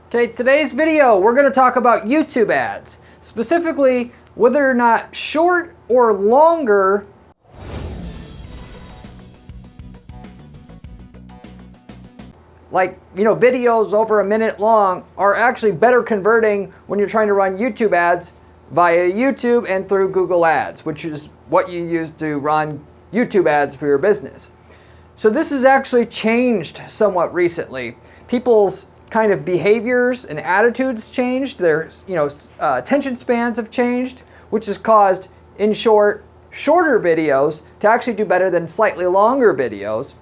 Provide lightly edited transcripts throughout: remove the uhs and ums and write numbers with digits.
Okay, today's video, we're going to talk about YouTube ads, specifically whether or not short or longer videos over a minute long are actually better converting when you're trying to run YouTube ads via YouTube and through Google Ads, which is what you use to run YouTube ads for your business. So this has actually changed somewhat recently. People's kind of behaviors and attitudes changed. Their attention spans have changed, which has caused, in short, shorter videos to actually do better than slightly longer videos.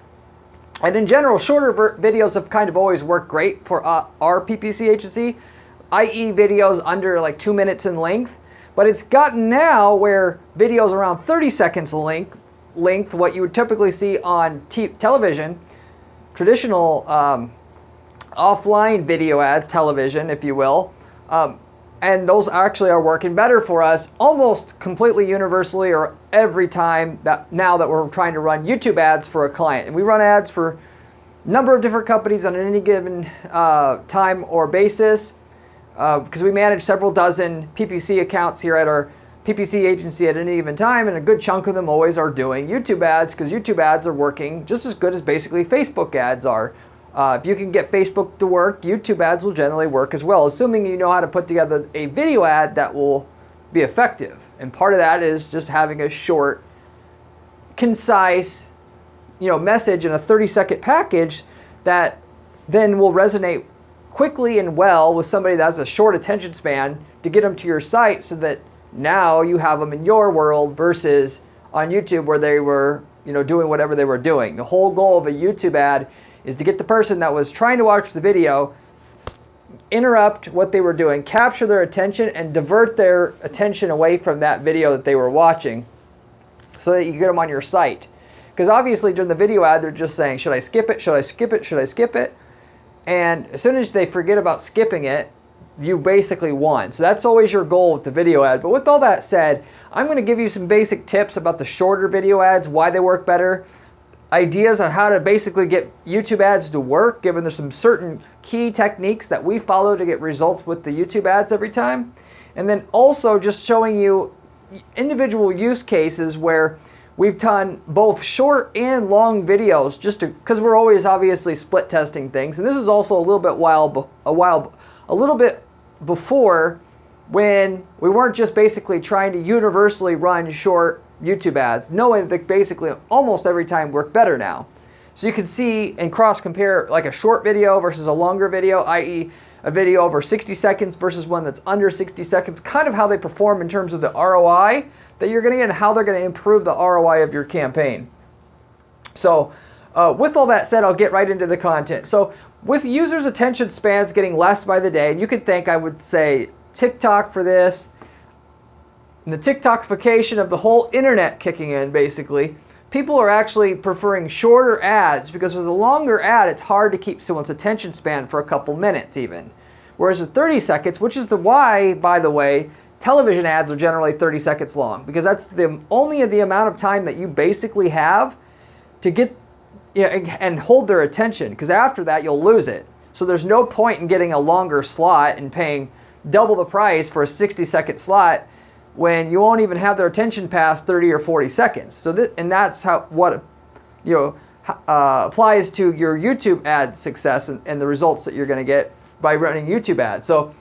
And in general, shorter videos have kind of always worked great for our PPC agency, i.e. videos under like 2 minutes in length. But it's gotten now where videos around 30 seconds length, what you would typically see on television, traditional offline video ads, television, if you will, and those actually are working better for us almost completely universally or every time now that we're trying to run YouTube ads for a client. And we run ads for a number of different companies on any given time or basis because we manage several dozen PPC accounts here at our PPC agency at any given time, and a good chunk of them always are doing YouTube ads because YouTube ads are working just as good as basically Facebook ads are. If you can get Facebook to work, YouTube ads will generally work as well, assuming you know how to put together a video ad that will be effective. And part of that is just having a short, concise, message in a 30-second package that then will resonate quickly and well with somebody that has a short attention span to get them to your site so that now you have them in your world versus on YouTube where they were, doing whatever they were doing. The whole goal of a YouTube ad is to get the person that was trying to watch the video, interrupt what they were doing, capture their attention, and divert their attention away from that video that they were watching so that you get them on your site. Because obviously during the video ad, they're just saying, should I skip it? Should I skip it? Should I skip it? And as soon as they forget about skipping it, you basically won. So that's always your goal with the video ad. But with all that said, I'm going to give you some basic tips about the shorter video ads, why they work better, ideas on how to basically get YouTube ads to work, given there's some certain key techniques that we follow to get results with the YouTube ads every time. And then also just showing you individual use cases where we've done both short and long videos just because we're always obviously split testing things. And this is also a little bit before when we weren't just basically trying to universally run short YouTube ads, knowing that basically almost every time work better now. So you can see and cross compare like a short video versus a longer video, i.e. a video over 60 seconds versus one that's under 60 seconds, kind of how they perform in terms of the ROI that you're going to get and how they're going to improve the ROI of your campaign. So with all that said, I'll get right into the content. So with users' attention spans getting less by the day, and you could think I would say TikTok for this, and the TikTokification of the whole internet kicking in, basically, people are actually preferring shorter ads because with a longer ad, it's hard to keep someone's attention span for a couple minutes even. Whereas at 30 seconds, which is why, by the way, television ads are generally 30 seconds long, because that's only the amount of time that you basically have to get and hold their attention, because after that, you'll lose it. So there's no point in getting a longer slot and paying double the price for a 60-second slot when you won't even have their attention past 30 or 40 seconds. So that's what applies to your YouTube ad success and the results that you're going to get by running YouTube ads. So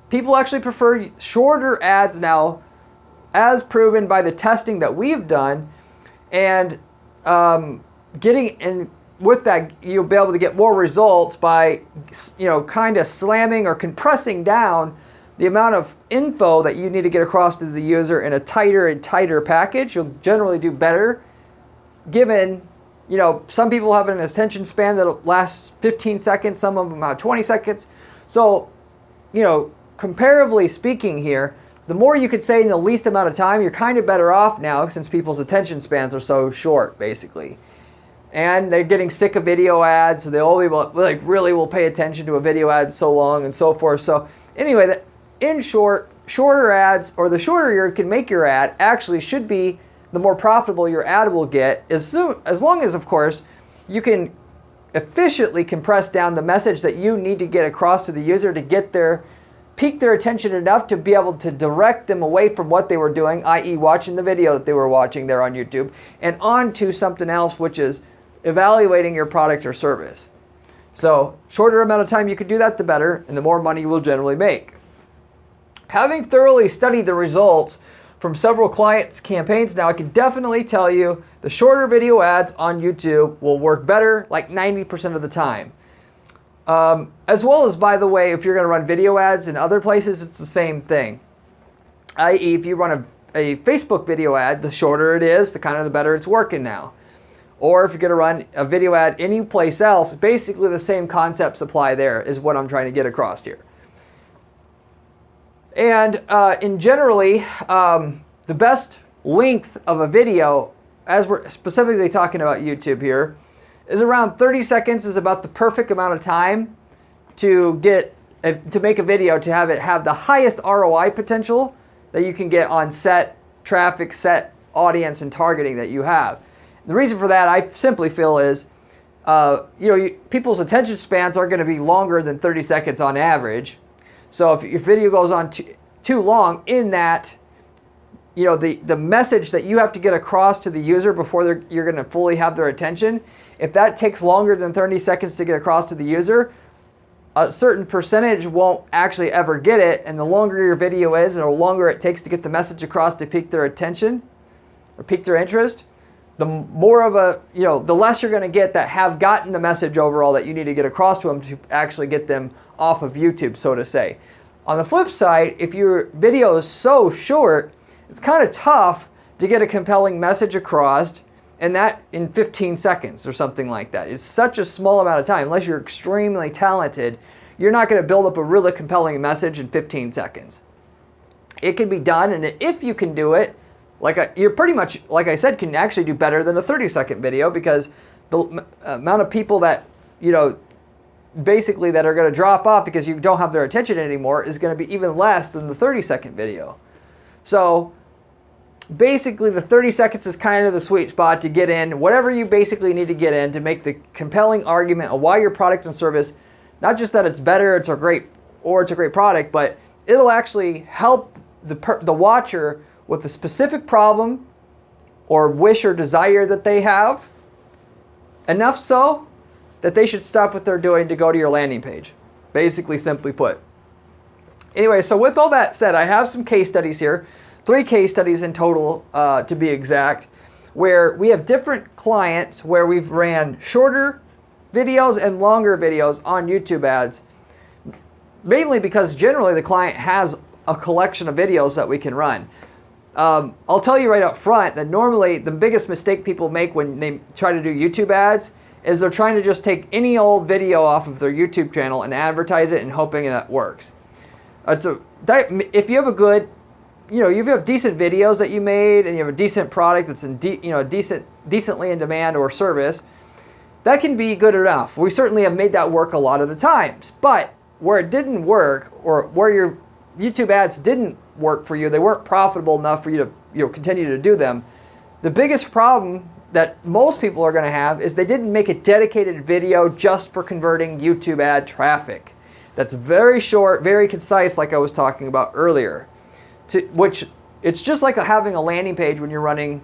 people actually prefer shorter ads now, as proven by the testing that we've done, and with that, you'll be able to get more results by kind of slamming or compressing down the amount of info that you need to get across to the user in a tighter and tighter package. You'll generally do better, given, some people have an attention span that lasts 15 seconds, some of them have 20 seconds. So, comparatively speaking here, the more you could say in the least amount of time, you're kind of better off now since people's attention spans are so short, basically. And they're getting sick of video ads, so they only really will pay attention to a video ad so long and so forth. So anyway, in short, shorter ads, or the shorter you can make your ad, actually should be the more profitable your ad will get, as long as, of course, you can efficiently compress down the message that you need to get across to the user to get pique their attention enough to be able to direct them away from what they were doing, i.e. watching the video that they were watching there on YouTube, and onto something else, which is evaluating your product or service. So shorter amount of time you can do that, the better, and the more money you will generally make. Having thoroughly studied the results from several clients' campaigns now, I can definitely tell you the shorter video ads on YouTube will work better like 90% of the time. As well as, by the way, if you're going to run video ads in other places, it's the same thing. I.e., if you run a Facebook video ad, the shorter it is, the better it's working now. Or if you're going to run a video ad any place else, basically the same concepts apply there, is what I'm trying to get across here. And in generally, the best length of a video, as we're specifically talking about YouTube here, is around 30 seconds is about the perfect amount of time to make a video to have the highest ROI potential that you can get on set traffic, set audience, and targeting that you have. The reason for that, I simply feel, is people's attention spans are going to be longer than 30 seconds on average. So if your video goes on too long, in that, the message that you have to get across to the user before you're going to fully have their attention, if that takes longer than 30 seconds to get across to the user, a certain percentage won't actually ever get it, and the longer your video is and the longer it takes to get the message across to pique their attention or pique their interest, the less you're going to get that have gotten the message overall that you need to get across to them to actually get them off of YouTube, so to say. On the flip side, if your video is so short, it's kind of tough to get a compelling message across, and that in 15 seconds or something like that. It's such a small amount of time. Unless you're extremely talented, you're not going to build up a really compelling message in 15 seconds. It can be done, and if you can do it, you're pretty much, like I said, can actually do better than a 30-second video, because the amount of people that, basically that are going to drop off because you don't have their attention anymore is going to be even less than the 30-second video. So basically the 30 seconds is kind of the sweet spot to get in whatever you basically need to get in to make the compelling argument of why your product and service, not just that it's better, it's a great product, but it'll actually help the watcher with the specific problem or wish or desire that they have, enough so that they should stop what they're doing to go to your landing page, basically, simply put. Anyway, so with all that said, I have some case studies here, 3 case studies in total to be exact, where we have different clients where we've ran shorter videos and longer videos on YouTube ads, mainly because generally the client has a collection of videos that we can run. I'll tell you right up front that normally the biggest mistake people make when they try to do YouTube ads is they're trying to just take any old video off of their YouTube channel and advertise it and hoping that works. If you have a good, you have decent videos that you made and you have a decent product that's decently in demand or service, that can be good enough. We certainly have made that work a lot of the times. But where it didn't work, or where your YouTube ads didn't work for you, they weren't profitable enough for you to continue to do them, the biggest problem that most people are going to have is they didn't make a dedicated video just for converting YouTube ad traffic. That's very short, very concise, like I was talking about earlier. Which it's just like having a landing page when you're running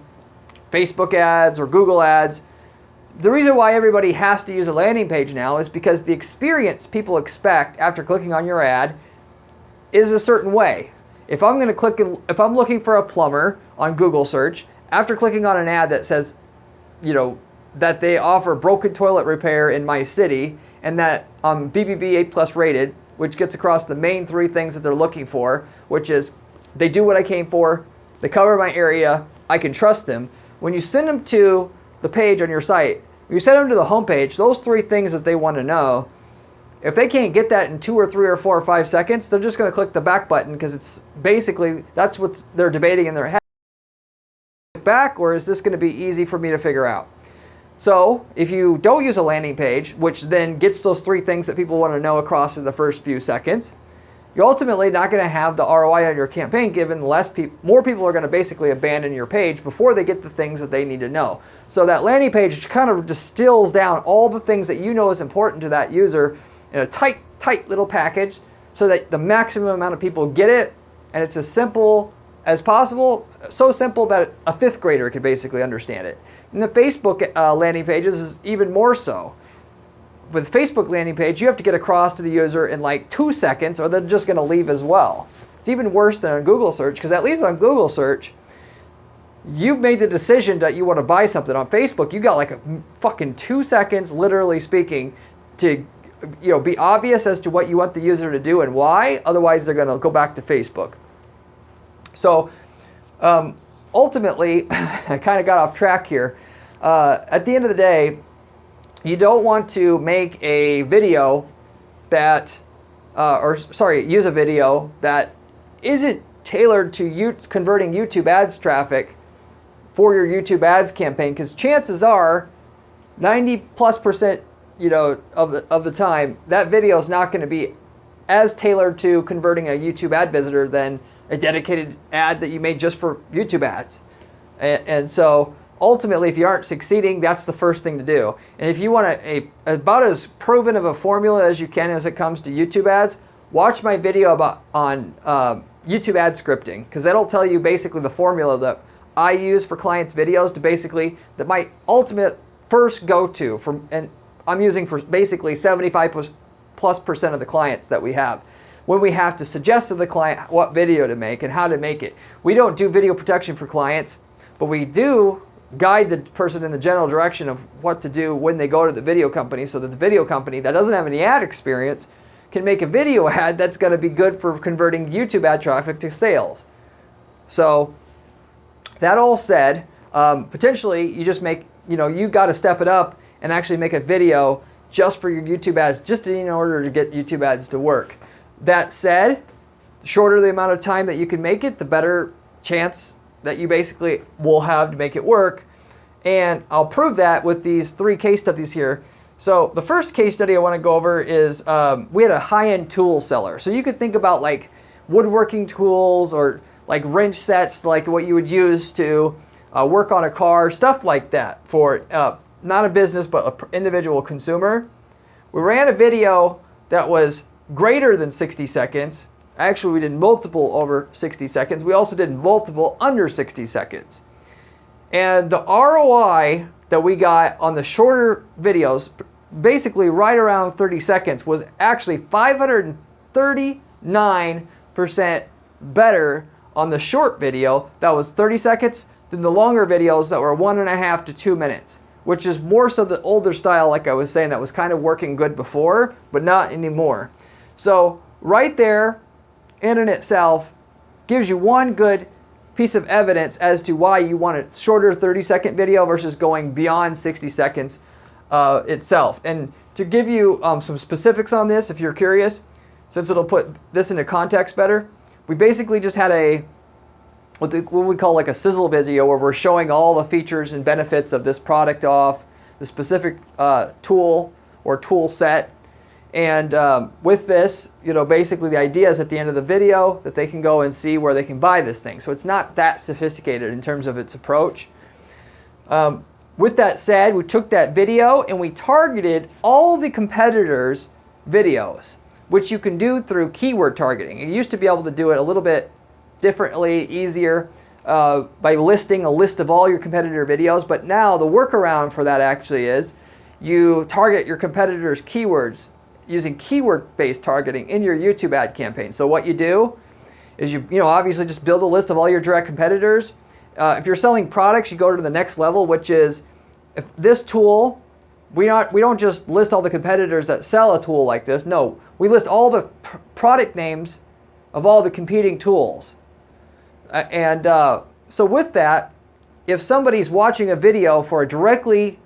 Facebook ads or Google ads. The reason why everybody has to use a landing page now is because the experience people expect after clicking on your ad is a certain way. If I'm looking for a plumber on Google search, after clicking on an ad that says, that they offer broken toilet repair in my city, and that I'm BBB 8+ rated, which gets across the main 3 things that they're looking for, which is they do what I came for, they cover my area, I can trust them. When you send them to the page on your site, when you send them to the homepage, those 3 things that they want to know, if they can't get that in 2 or 3 or 4 or 5 seconds, they're just going to click the back button, because it's basically, that's what they're debating in their head. Back, or is this going to be easy for me to figure out? So if you don't use a landing page, which then gets those 3 things that people want to know across in the first few seconds, you're ultimately not going to have the ROI on your campaign, given more people are going to basically abandon your page before they get the things that they need to know. So that landing page kind of distills down all the things that you know is important to that user in a tight little package so that the maximum amount of people get it, and it's as simple as possible, so simple that a 5th grader could basically understand it. And the Facebook landing pages is even more so. With Facebook landing page, you have to get across to the user in like 2 seconds or they're just going to leave as well. It's even worse than on Google search, because at least on Google search, you've made the decision that you want to buy something. On Facebook, you got like a fucking 2 seconds, literally speaking, to be obvious as to what you want the user to do and why. Otherwise, they're going to go back to Facebook. So ultimately, I kind of got off track here. At the end of the day, you don't want to make a video that, use a video that isn't tailored to converting YouTube ads traffic for your YouTube ads campaign, because chances are 90+% of the time that video is not going to be as tailored to converting a YouTube ad visitor than a dedicated ad that you made just for YouTube ads. And so ultimately, if you aren't succeeding, that's the first thing to do. And if you want about as proven of a formula as you can as it comes to YouTube ads, watch my video on YouTube ad scripting, because that'll tell you basically the formula that I use for clients' videos that my ultimate first go-to and I'm using for basically 75+% of the clients that we have. When we have to suggest to the client what video to make and how to make it. We don't do video protection for clients, but we do guide the person in the general direction of what to do when they go to the video company, so that the video company that doesn't have any ad experience can make a video ad that's going to be good for converting YouTube ad traffic to sales. So that all said, potentially you just make, you got to step it up and actually make a video just for your YouTube ads, just in order to get YouTube ads to work. That said, the shorter the amount of time that you can make it, the better chance that you basically will have to make it work. And I'll prove that with these 3 case studies here. So the first case study I want to go over is we had a high-end tool seller. So you could think about like woodworking tools or like wrench sets, like what you would use to work on a car, stuff like that for not a business but an individual consumer. We ran a video that was greater than 60 seconds. Actually, we did multiple over 60 seconds. We also did multiple under 60 seconds. And the ROI that we got on the shorter videos, basically right around 30 seconds, was actually 539% better on the short video that was 30 seconds than the longer videos that were 1.5 to 2 minutes, which is more so the older style, like I was saying, that was kind of working good before, but not anymore. So right there, in and itself, gives you one good piece of evidence as to why you want a shorter 30-second video versus going beyond 60 seconds itself. And to give you some specifics on this, if you're curious, since it'll put this into context better, we basically just had what we call like a sizzle video, where we're showing all the features and benefits of this product off, the specific tool or tool set. And with this, basically the idea is at the end of the video that they can go and see where they can buy this thing. So it's not that sophisticated in terms of its approach. With that said, we took that video and we targeted all the competitors' videos, which you can do through keyword targeting. You used to be able to do it a little bit differently, easier, by listing a list of all your competitor videos. But now the workaround for that actually is you target your competitors' keywords using keyword-based targeting in your YouTube ad campaign. So what you do is you obviously just build a list of all your direct competitors. If you're selling products, you go to the next level, which is if this tool, we don't just list all the competitors that sell a tool like this. No, we list all the product names of all the competing tools. So with that, if somebody's watching a video for a directly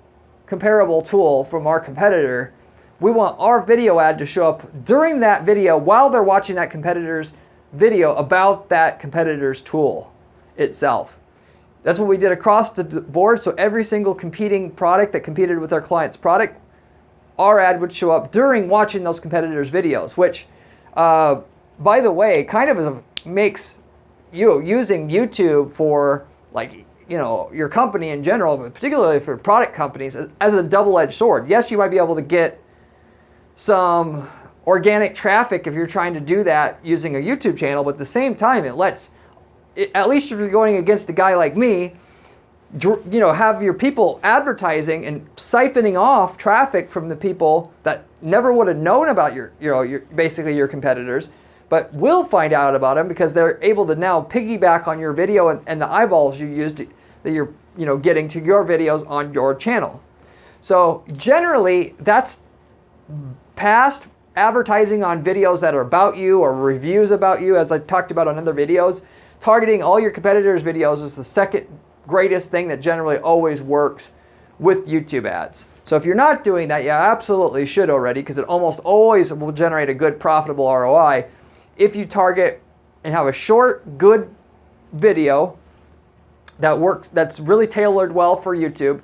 comparable tool from our competitor, we want our video ad to show up during that video while they're watching that competitor's video about that competitor's tool itself. That's what we did across the board. So every single competing product that competed with our client's product, our ad would show up during watching those competitors' videos, which by the way, kind of makes using YouTube for, like, you know, your company in general, but particularly for product companies, as a double-edged sword. Yes, you might be able to get some organic traffic if you're trying to do that using a YouTube channel, but at the same time, at least if you're going against a guy like me, you know, have your people advertising and siphoning off traffic from the people that never would have known about basically your competitors, but will find out about them because they're able to now piggyback on your video and the eyeballs you used that you're, you know, getting to your videos on your channel. So generally, that's past advertising on videos that are about you or reviews about you, as I talked about on other videos. Targeting all your competitors' videos is the second greatest thing that generally always works with YouTube ads. So if you're not doing that, you absolutely should already, because it almost always will generate a good profitable ROI if you target and have a short, good video that works, that's really tailored well for YouTube,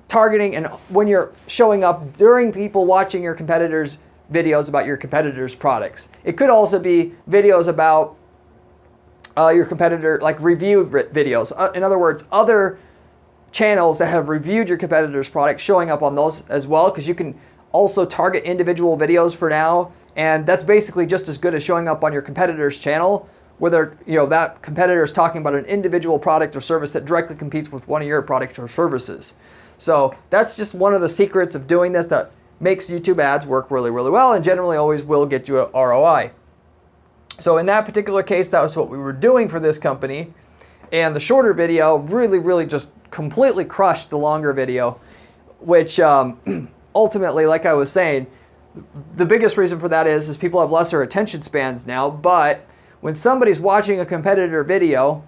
targeting, and when you're showing up during people watching your competitors' videos about your competitors' products. It could also be videos about your competitor, like review videos. In other words, other channels that have reviewed your competitor's products showing up on those as well, because you can also target individual videos for now, and that's basically just as good as showing up on your competitor's channel, whether, you know, that competitor is talking about an individual product or service that directly competes with one of your products or services. So that's just one of the secrets of doing this that makes YouTube ads work really, really well, and generally always will get you an ROI. So in that particular case, that was what we were doing for this company. And the shorter video really just completely crushed the longer video, which ultimately, like I was saying, the biggest reason for that is people have lesser attention spans now. But when somebody's watching a competitor video,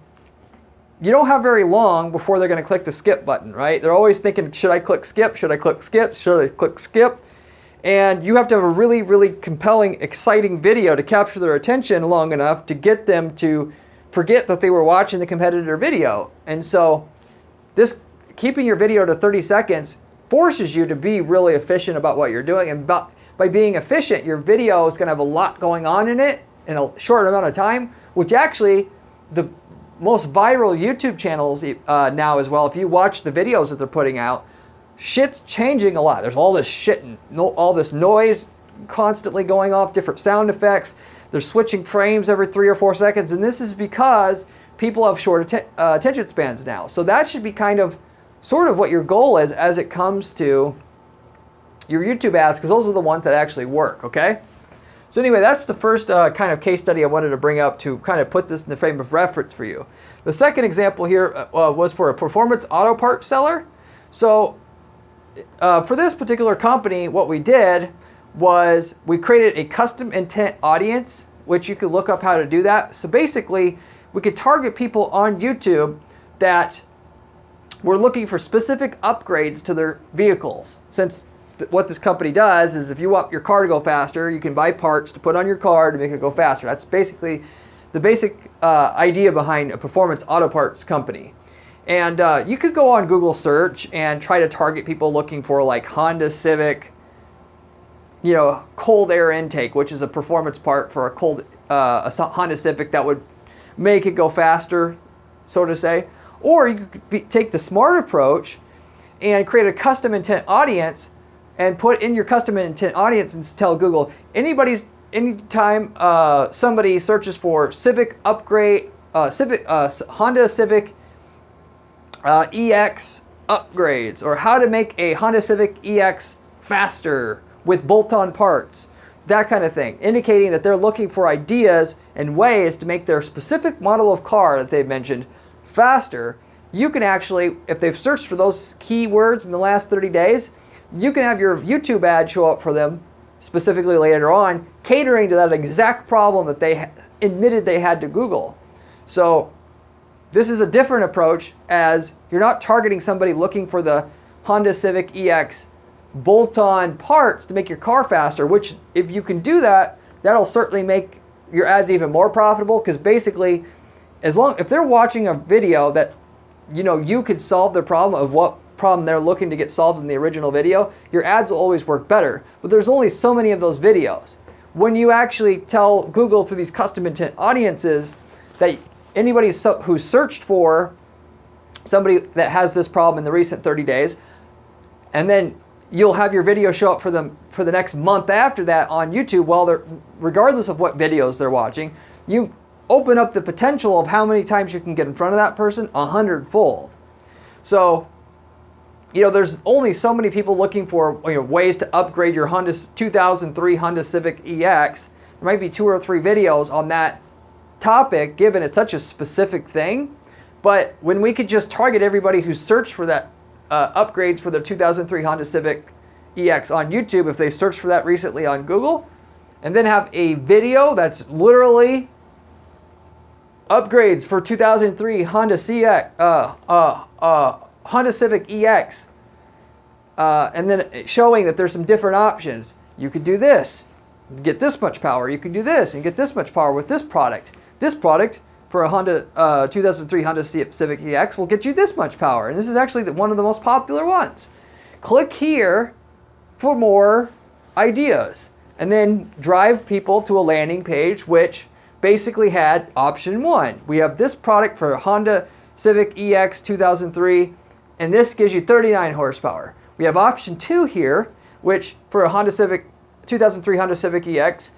you don't have very long before they're going to click the skip button, right? They're always thinking, should I click skip? Should I click skip? Should I click skip? And you have to have a really compelling, exciting video to capture their attention long enough to get them to forget that they were watching the competitor video. And so this, keeping your video to 30 seconds forces you to be really efficient about what you're doing. And by being efficient, your video is going to have a lot going on in it in a short amount of time, which actually the most viral YouTube channels now as well, if you watch the videos that they're putting out, shit's changing a lot. There's all this shit and all this noise constantly going off, different sound effects. They're switching frames every 3 or 4 seconds, and this is because people have short attention spans now. So that should be kind of sort of what your goal is as it comes to your YouTube ads, because those are the ones that actually work, okay? So anyway, that's the first kind of case study I wanted to bring up to kind of put this in the frame of reference for you. The second example here was for a performance auto part seller. So for this particular company, what we did was we created a custom intent audience, which you could look up how to do that. So basically, we could target people on YouTube that were looking for specific upgrades to their vehicles. Since what this company does is if you want your car to go faster, you can buy parts to put on your car to make it go faster. That's basically the basic idea behind a performance auto parts company. And you could go on Google search and try to target people looking for like Honda Civic, you know, cold air intake, which is a performance part for a Honda Civic that would make it go faster, so to say. Or you could take the smart approach and create a custom intent audience and put in your custom intent audience and tell Google, anytime somebody searches for Civic upgrade, Honda Civic EX upgrades, or how to make a Honda Civic EX faster with bolt-on parts, that kind of thing, indicating that they're looking for ideas and ways to make their specific model of car that they've mentioned faster. You can actually, if they've searched for those keywords in the last 30 days, you can have your YouTube ad show up for them specifically later on, catering to that exact problem that they admitted they had to Google. So this is a different approach, as you're not targeting somebody looking for the Honda Civic EX bolt-on parts to make your car faster, which if you can do that, that'll certainly make your ads even more profitable, because basically, if they're watching a video that, you know, you could solve their problem of what problem they're looking to get solved in the original video, your ads will always work better. But there's only so many of those videos. when you actually tell Google through these custom intent audiences that anybody who searched for somebody that has this problem in the recent 30 days, and then you'll have your video show up for them for the next month after that on YouTube, regardless of what videos they're watching, you open up the potential of how many times you can get in front of that person 100-fold. So, there's only so many people looking for ways to upgrade your 2003 Honda Civic EX. There might be 2 or 3 videos on that topic, given it's such a specific thing. But when we could just target everybody who searched for that upgrades for their 2003 Honda Civic EX on YouTube, if they searched for that recently on Google, and then have a video that's literally upgrades for 2003 Honda Civic EX, and then showing that there's some different options. You could do this, get this much power. You can do this and get this much power with this product. This product for a 2003 Honda Civic EX will get you this much power. And this is actually one of the most popular ones. Click here for more ideas. And then drive people to a landing page which basically had option 1. We have this product for Honda Civic EX 2003, and this gives you 39 horsepower. We have option 2 here, which for a 2003 Honda Civic EX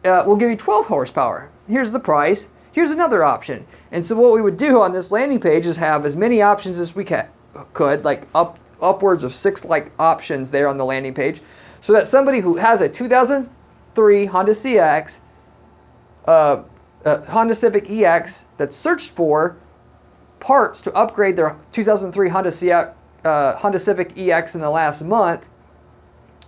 will give you 12 horsepower. Here's the price. Here's another option. And so what we would do on this landing page is have as many options as we could, like upwards of 6 options there on the landing page, so that somebody who has a 2003 Honda CX, Honda Civic EX that searched for parts to upgrade their 2003 Honda Civic EX in the last month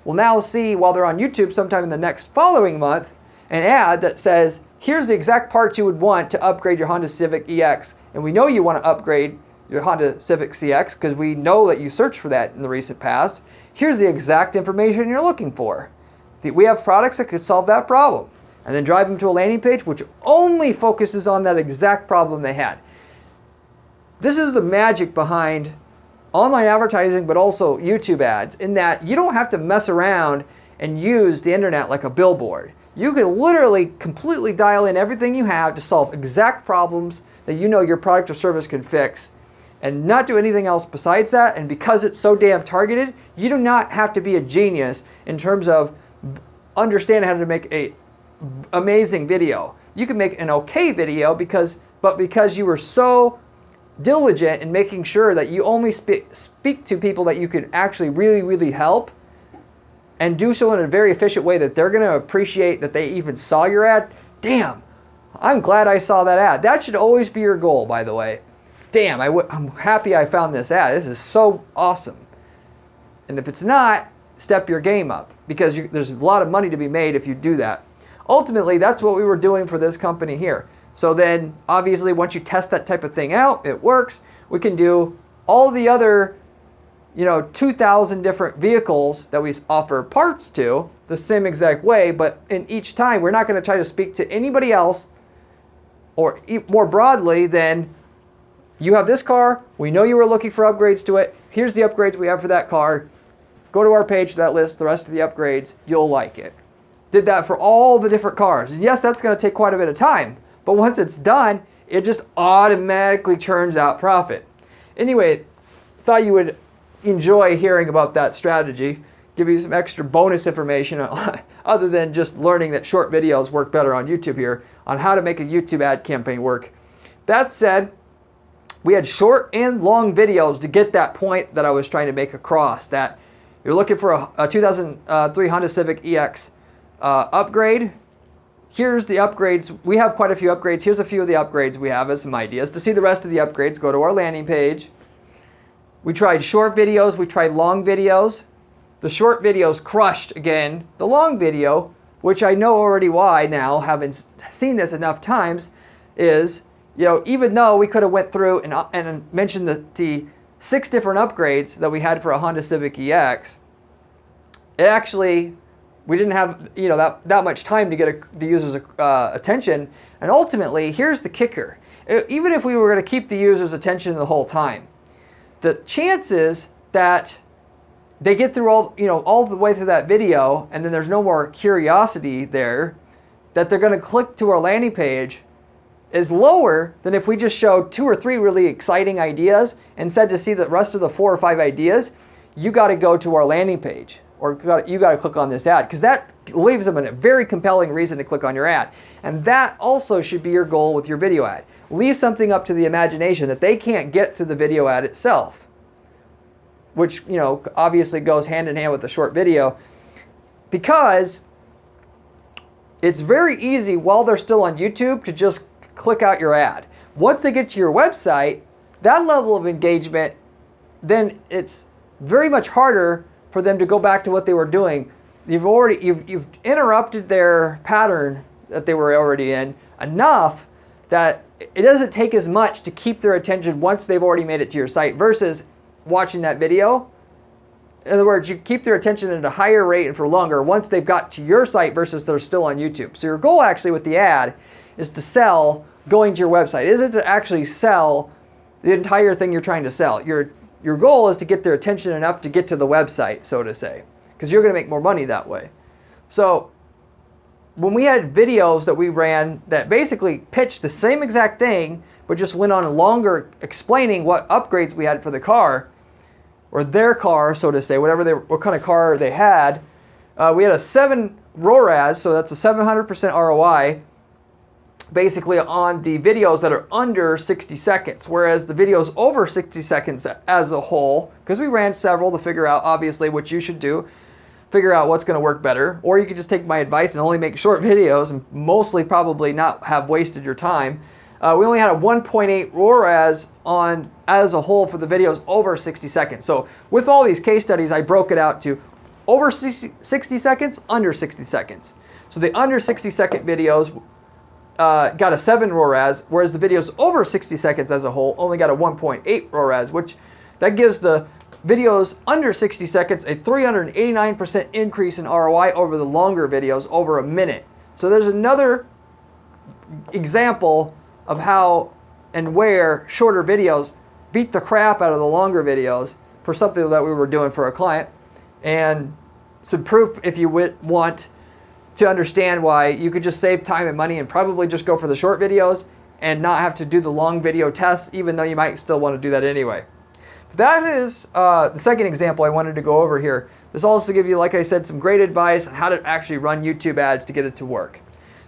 will now see, while they're on YouTube sometime in the next following month, an ad that says, here's the exact parts you would want to upgrade your Honda Civic EX. And we know you want to upgrade your Honda Civic CX because we know that you searched for that in the recent past. Here's the exact information you're looking for. We have products that could solve that problem. And then drive them to a landing page which only focuses on that exact problem they had. This is the magic behind online advertising, but also YouTube ads, in that you don't have to mess around and use the internet like a billboard. You can literally completely dial in everything you have to solve exact problems that you know your product or service can fix, and not do anything else besides that. And because it's so damn targeted, you do not have to be a genius in terms of understanding how to make a amazing video. You can make an okay video because you were so diligent in making sure that you only speak to people that you could actually really, really help, and do so in a very efficient way that they're going to appreciate that they even saw your ad. Damn, I'm glad I saw that ad. That should always be your goal, by the way. Damn, I'm happy I found this ad. This is so awesome. And if it's not, step your game up, because there's a lot of money to be made if you do that. Ultimately, that's what we were doing for this company here. So then, obviously, once you test that type of thing out, it works. We can do all the other 2,000 different vehicles that we offer parts to the same exact way, but in each time we're not going to try to speak to anybody else, or more broadly than, you have this car, we know you were looking for upgrades to it, here's the upgrades we have for that car, go to our page, that list the rest of the upgrades, you'll like it. Did that for all the different cars. And yes, that's going to take quite a bit of time, but once it's done, it just automatically churns out profit. Anyway, thought you would enjoy hearing about that strategy, give you some extra bonus information other than just learning that short videos work better on YouTube here, on how to make a YouTube ad campaign work. That said, we had short and long videos to get that point that I was trying to make across, that you're looking for a 2003 Honda Civic EX upgrade. Here's the upgrades. We have quite a few upgrades. Here's a few of the upgrades we have as some ideas. To see the rest of the upgrades, go to our landing page. We tried short videos, we tried long videos. The short videos crushed again. The long video, which I know already why now, having seen this enough times, is, even though we could have went through and mentioned the 6 different upgrades that we had for a Honda Civic EX, we didn't have that much time to get the user's attention. And ultimately, here's the kicker. Even if we were going to keep the user's attention the whole time, the chances that they get through all the way through that video, and then there's no more curiosity there, that they're going to click to our landing page is lower than if we just showed 2 or 3 really exciting ideas and said to see the rest of the 4 or 5 ideas, you got to go to our landing page, or you got to click on this ad, because that leaves them a very compelling reason to click on your ad. And that also should be your goal with your video ad. Leave something up to the imagination that they can't get to the video ad itself, which obviously goes hand in hand with the short video, because it's very easy while they're still on YouTube to just click out your ad. Once they get to your website, that level of engagement, then it's very much harder for them to go back to what they were doing. You've interrupted their pattern that they were already in enough that it doesn't take as much to keep their attention once they've already made it to your site versus watching that video. In other words, you keep their attention at a higher rate and for longer once they've got to your site versus they're still on YouTube. So your goal actually with the ad is to sell going to your website. It isn't to actually sell the entire thing you're trying to sell. Your goal is to get their attention enough to get to the website, so to say, because you're going to make more money that way. So when we had videos that we ran that basically pitched the same exact thing, but just went on longer explaining what upgrades we had for the car, or their car, so to say, what kind of car they had, we had a 7 ROAS, so that's a 700% ROI, basically on the videos that are under 60 seconds, whereas the videos over 60 seconds as a whole, because we ran several to figure out obviously what you should do, figure out what's going to work better, or you could just take my advice and only make short videos and mostly probably not have wasted your time. We only had a 1.8 ROAS on as a whole for the videos over 60 seconds. So with all these case studies, I broke it out to over 60 seconds, under 60 seconds. So the under 60 second videos got a 7 ROAS, whereas the videos over 60 seconds as a whole only got a 1.8 ROAS, which that gives the videos under 60 seconds a 389% increase in ROI over the longer videos over a minute. So there's another example of how and where shorter videos beat the crap out of the longer videos for something that we were doing for a client. And some proof, if you want to understand why you could just save time and money and probably just go for the short videos and not have to do the long video tests, even though you might still want to do that anyway. That is the second example I wanted to go over here. This also gives you, like I said, some great advice on how to actually run YouTube ads to get it to work.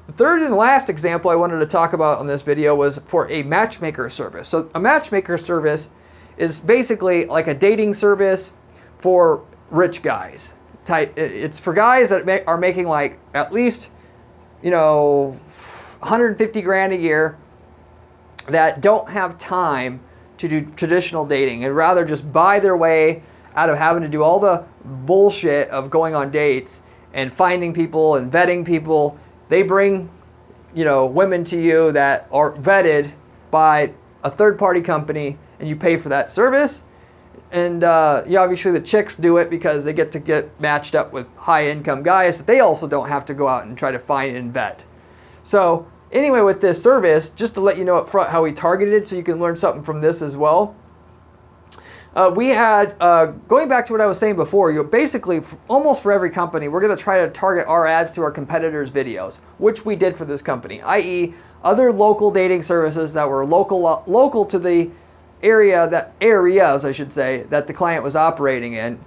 The third and last example I wanted to talk about on this video was for a matchmaker service. So a matchmaker service is basically like a dating service for rich guys. It's for guys that are making like at least 150 grand a year that don't have time to do traditional dating and rather just buy their way out of having to do all the bullshit of going on dates and finding people and vetting people. They bring women to you that are vetted by a third-party company, and you pay for that service. And obviously the chicks do it because they get to get matched up with high-income guys that they also don't have to go out and try to find and vet. So anyway, with this service, just to let you know up front how we targeted it so you can learn something from this as well. We had, going back to what I was saying before, basically almost for every company, we're going to try to target our ads to our competitors' videos, which we did for this company, i.e. other local dating services that were local to the areas, I should say, that the client was operating in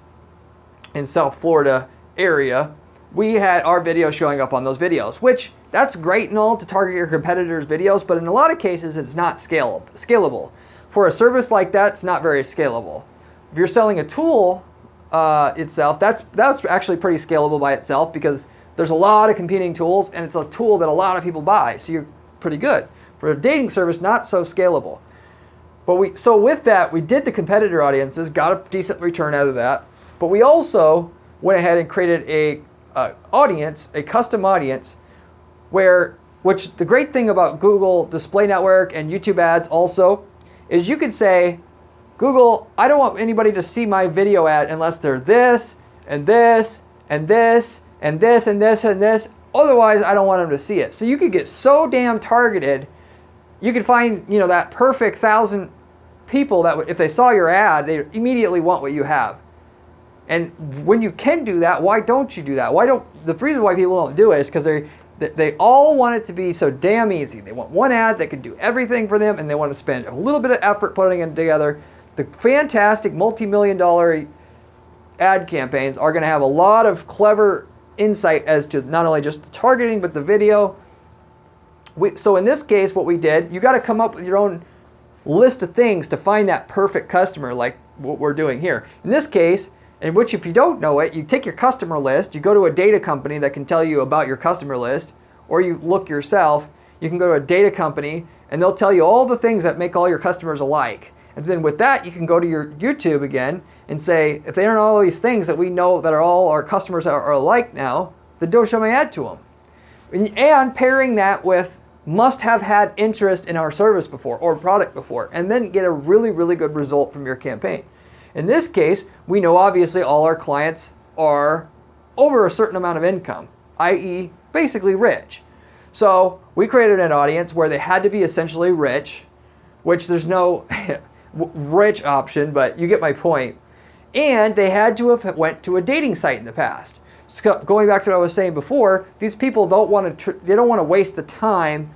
South Florida area. We had our video showing up on those videos, which that's great and all to target your competitors' videos, but in a lot of cases it's not scalable. For a service like that, it's not very scalable. If you're selling a tool itself, that's actually pretty scalable by itself because there's a lot of competing tools and it's a tool that a lot of people buy, so you're pretty good. For a dating service, not so scalable. But so with that, we did the competitor audiences, got a decent return out of that, but we also went ahead and created a custom audience, which the great thing about Google Display Network and YouTube ads also is you could say, Google, I don't want anybody to see my video ad unless they're this, and this, and this, and this, and this, and this. Otherwise, I don't want them to see it. So you could get so damn targeted. You could find, that perfect 1,000 people that if they saw your ad, they immediately want what you have. And when you can do that, why don't you do that? The reason why people don't do it is because they all want it to be so damn easy. They want one ad that can do everything for them, and they want to spend a little bit of effort putting it together. The fantastic multi-million-dollar ad campaigns are going to have a lot of clever insight as to not only just the targeting, but the video. So in this case, what we did, you got to come up with your own list of things to find that perfect customer, like what we're doing here. In this case, in which if you don't know it, you take your customer list, you go to a data company that can tell you about your customer list, or you look yourself, you can go to a data company and they'll tell you all the things that make all your customers alike. And then with that, you can go to your YouTube again and say, if they aren't all these things that we know that are all our customers are alike now, then don't show my ad to them. And pairing that with must have had interest in our service before or product before, and then get a really, really good result from your campaign. In this case, we know obviously all our clients are over a certain amount of income, i.e. basically rich. So we created an audience where they had to be essentially rich, which there's no rich option, but you get my point. And they had to have went to a dating site in the past. So going back to what I was saying before, these people don't want to waste the time,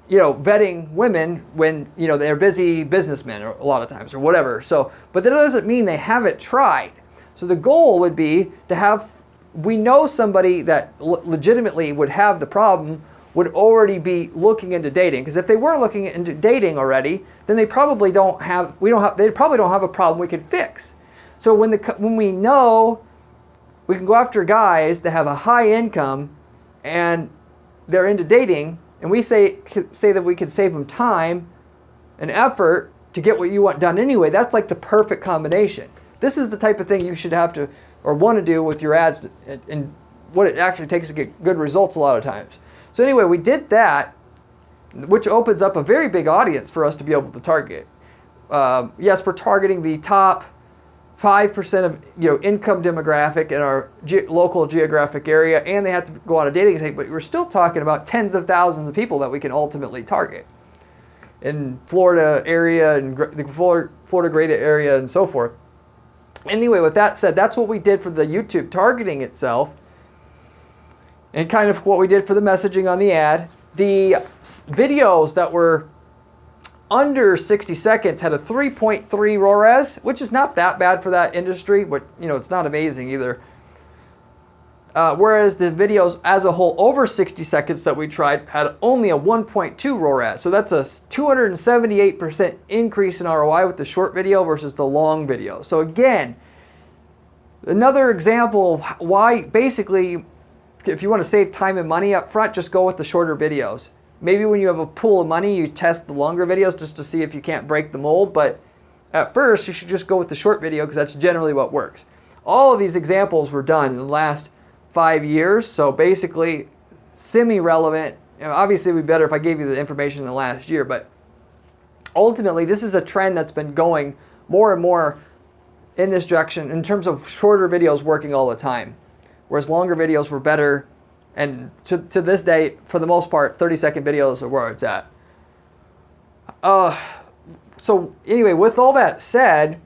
vetting women when, they're busy businessmen or a lot of times or whatever. So, but that doesn't mean they haven't tried. So the goal would be to we know somebody that legitimately would have the problem would already be looking into dating. Because if they weren't looking into dating already, then they probably they probably don't have a problem we could fix. So when we know we can go after guys that have a high income and they're into dating, and we say that we can save them time and effort to get what you want done anyway, that's like the perfect combination. This is the type of thing you should have to or want to do with your ads and what it actually takes to get good results a lot of times. So anyway, we did that, which opens up a very big audience for us to be able to target. Yes, we're targeting the top 5% of income demographic in our local geographic area, and they have to go on a dating site, but we're still talking about tens of thousands of people that we can ultimately target in Florida area and the Florida greater area and so forth. Anyway, with that said, that's what we did for the YouTube targeting itself and kind of what we did for the messaging on the ad. The videos that were under 60 seconds had a 3.3 ROAS, which is not that bad for that industry, but it's not amazing either. Whereas the videos as a whole over 60 seconds that we tried had only a 1.2 ROAS. So that's a 278% increase in ROI with the short video versus the long video. So again, another example of why basically, if you want to save time and money up front, just go with the shorter videos. Maybe when you have a pool of money, you test the longer videos just to see if you can't break the mold. But at first, you should just go with the short video because that's generally what works. All of these examples were done in the last 5 years. So basically, semi-relevant. Obviously, it would be better if I gave you the information in the last year. But ultimately, this is a trend that's been going more and more in this direction in terms of shorter videos working all the time. Whereas longer videos were better. And to this day, for the most part, 30-second videos are where it's at. So anyway, with all that said,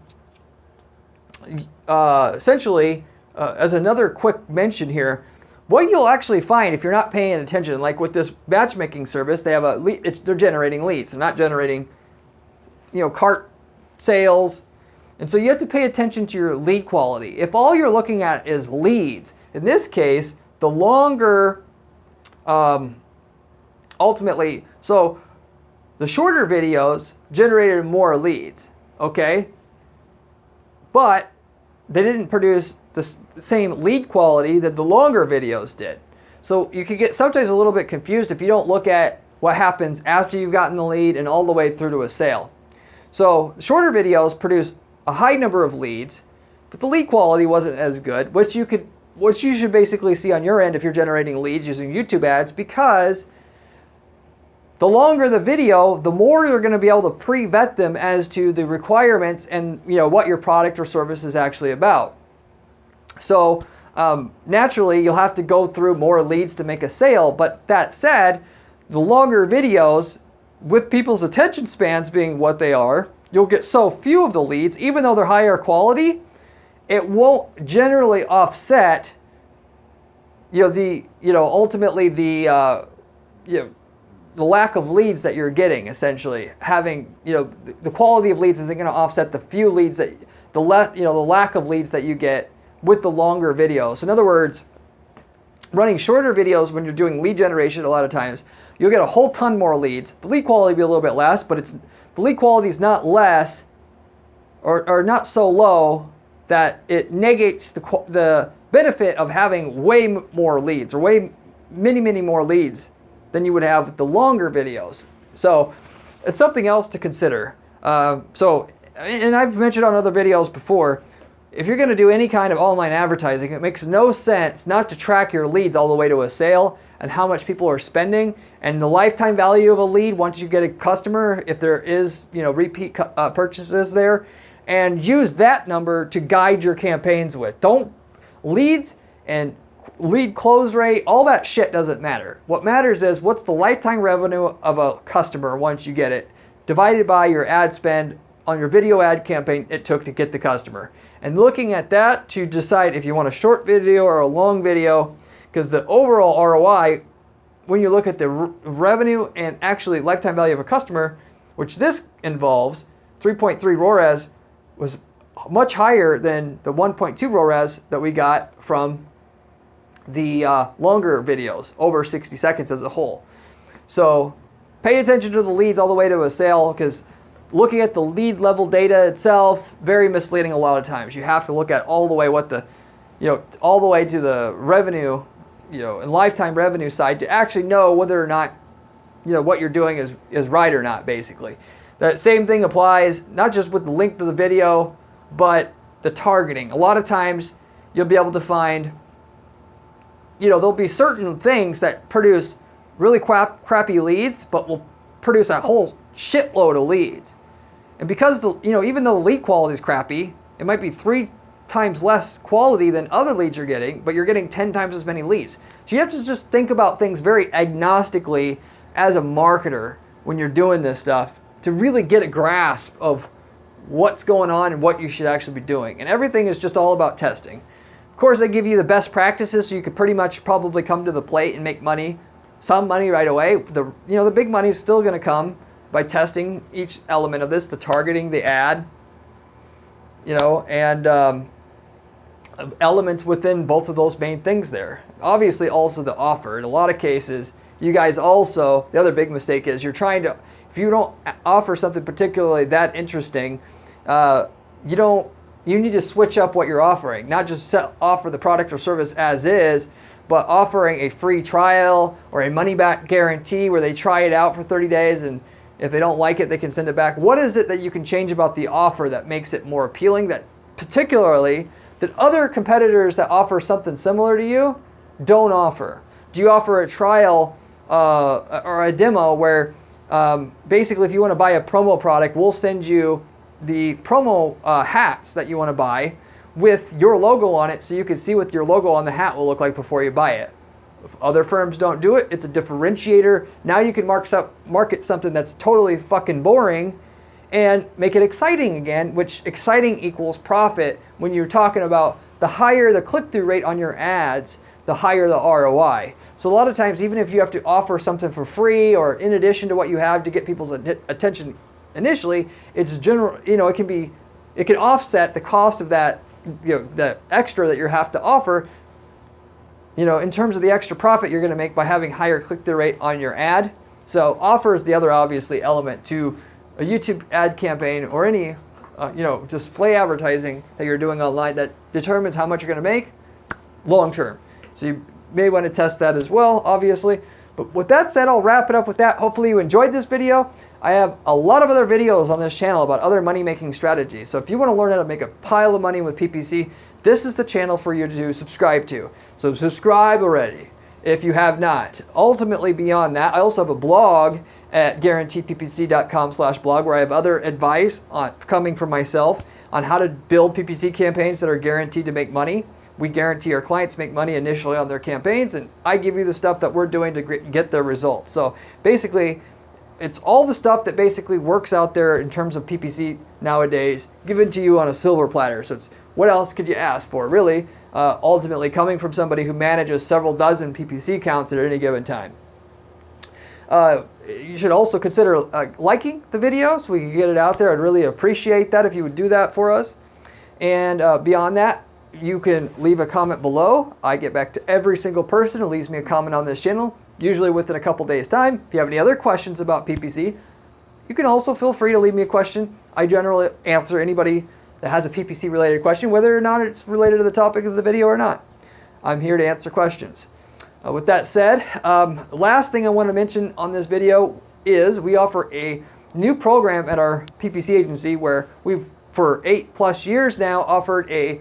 essentially, as another quick mention here, what you'll actually find if you're not paying attention, like with this matchmaking service, they have they're generating leads. They're not generating, cart sales. And so you have to pay attention to your lead quality. If all you're looking at is leads, in this case, the longer, ultimately, so the shorter videos generated more leads, okay? But they didn't produce the same lead quality that the longer videos did. So you could get sometimes a little bit confused if you don't look at what happens after you've gotten the lead and all the way through to a sale. So shorter videos produce a high number of leads, but the lead quality wasn't as good, which you should basically see on your end if you're generating leads using YouTube ads, because the longer the video, the more you're going to be able to pre-vet them as to the requirements and what your product or service is actually about. So naturally, you'll have to go through more leads to make a sale. But that said, the longer videos, with people's attention spans being what they are, you'll get so few of the leads, even though they're higher quality. it won't generally offset, ultimately the lack of leads that you're getting. Essentially, having, the quality of leads isn't going to offset the few leads that the lack of leads that you get with the longer videos. In other words, running shorter videos when you're doing lead generation, a lot of times you'll get a whole ton more leads. The lead quality will be a little bit less, but the lead quality is not less or not so low that it negates the benefit of having way more leads, or many more leads than you would have with the longer videos. So it's something else to consider. And I've mentioned on other videos before, if you're going to do any kind of online advertising, it makes no sense not to track your leads all the way to a sale and how much people are spending and the lifetime value of a lead once you get a customer, if there is repeat purchases there, and use that number to guide your campaigns with. Don't leads and lead close rate, all that shit doesn't matter. What matters is what's the lifetime revenue of a customer once you get it, divided by your ad spend on your video ad campaign it took to get the customer. And looking at that to decide if you want a short video or a long video, because the overall ROI, when you look at the revenue and actually lifetime value of a customer, which this involves, 3.3 ROAS was much higher than the 1.2 ROAS that we got from the longer videos, over 60 seconds as a whole. So pay attention to the leads all the way to a sale, because looking at the lead level data itself, very misleading a lot of times. You have to look at all the way all the way to the revenue, and lifetime revenue side to actually know whether or not, what you're doing is right or not, basically. That same thing applies not just with the length of the video, but the targeting. A lot of times you'll be able to find, there'll be certain things that produce really crappy leads, but will produce a whole shitload of leads. And because even though the lead quality is crappy, it might be 3 times less quality than other leads you're getting, but you're getting 10 times as many leads. So you have to just think about things very agnostically as a marketer when you're doing this stuff to really get a grasp of what's going on and what you should actually be doing. And everything is just all about testing. Of course, they give you the best practices, so you could pretty much probably come to the plate and make some money right away. The big money is still going to come by testing each element of this, the targeting, the ad, and elements within both of those main things there. Obviously also the offer. In a lot of cases, you guys also, the other big mistake is if you don't offer something particularly that interesting, you need to switch up what you're offering. Not just offer the product or service as is, but offering a free trial or a money-back guarantee where they try it out for 30 days, and if they don't like it, they can send it back. What is it that you can change about the offer that makes it more appealing, that other competitors that offer something similar to you don't offer? Do you offer a trial or a demo where basically if you want to buy a promo product, we'll send you the promo hats that you want to buy with your logo on it, so you can see what your logo on the hat will look like before you buy it. If other firms don't do it, it's a differentiator. Now you can market something that's totally fucking boring and make it exciting again, which exciting equals profit. When you're talking about the higher the click-through rate on your ads, the higher the ROI. So a lot of times, even if you have to offer something for free or in addition to what you have to get people's attention initially, it's general. It can offset the cost of that, the extra that you have to offer. In terms of the extra profit you're going to make by having higher click-through rate on your ad. So offer is the other obviously element to a YouTube ad campaign or any display advertising that you're doing online that determines how much you're going to make long term. So you may want to test that as well, obviously. But with that said, I'll wrap it up with that. Hopefully you enjoyed this video. I have a lot of other videos on this channel about other money-making strategies. So if you want to learn how to make a pile of money with PPC, this is the channel for you to subscribe to. So subscribe already if you have not. Ultimately, beyond that, I also have a blog at guaranteedppc.com/blog where I have other advice coming from myself on how to build PPC campaigns that are guaranteed to make money. We guarantee our clients make money initially on their campaigns, and I give you the stuff that we're doing to get their results. So basically, it's all the stuff that basically works out there in terms of PPC nowadays, given to you on a silver platter. So it's what else could you ask for, really? Ultimately, coming from somebody who manages several dozen PPC accounts at any given time. You should also consider liking the video so we can get it out there. I'd really appreciate that if you would do that for us. And beyond that, you can leave a comment below. I get back to every single person who leaves me a comment on this channel, usually within a couple days' time. If you have any other questions about PPC, you can also feel free to leave me a question. I generally answer anybody that has a PPC related question, whether or not it's related to the topic of the video or not. I'm here to answer questions. With that said, last thing I want to mention on this video is we offer a new program at our PPC agency where we've, for 8+ years now, offered a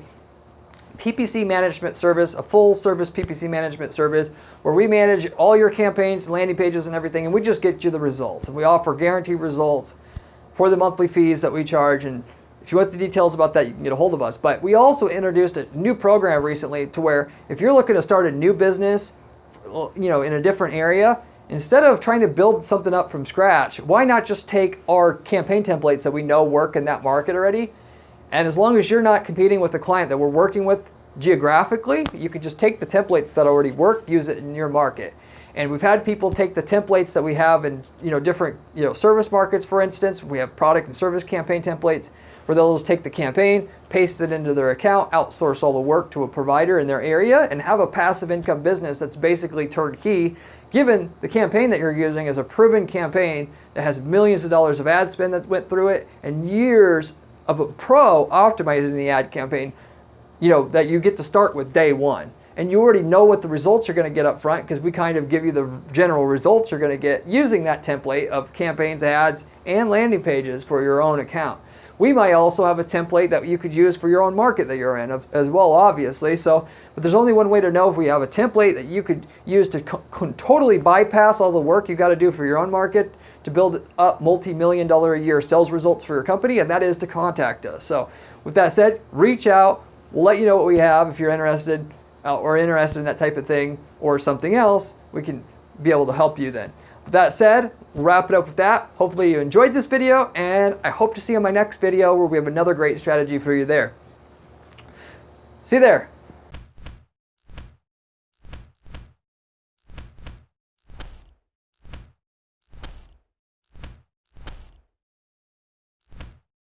PPC management service, a full service PPC management service where we manage all your campaigns, landing pages and everything, and we just get you the results. And we offer guaranteed results for the monthly fees that we charge. And if you want the details about that, you can get a hold of us. But we also introduced a new program recently to where if you're looking to start a new business, in a different area, instead of trying to build something up from scratch, why not just take our campaign templates that we know work in that market already? And as long as you're not competing with the client that we're working with geographically, you can just take the templates that already work, use it in your market. And we've had people take the templates that we have in different service markets, for instance. We have product and service campaign templates where they'll just take the campaign, paste it into their account, outsource all the work to a provider in their area, and have a passive income business that's basically turnkey, given the campaign that you're using is a proven campaign that has millions of dollars of ad spend that went through it and years of a pro optimizing the ad campaign, that you get to start with day one. And you already know what the results you're going to get up front because we kind of give you the general results you're going to get using that template of campaigns, ads, and landing pages for your own account. We might also have a template that you could use for your own market that you're in as well, obviously. But there's only one way to know if we have a template that you could use to totally bypass all the work you got to do for your own market to build up multi-million-dollar a year sales results for your company, and that is to contact us. So with that said, reach out. We'll let you know what we have if you're interested in that type of thing or something else. We can be able to help you then. With that said, we'll wrap it up with that. Hopefully you enjoyed this video, and I hope to see you in my next video where we have another great strategy for you there. See you there.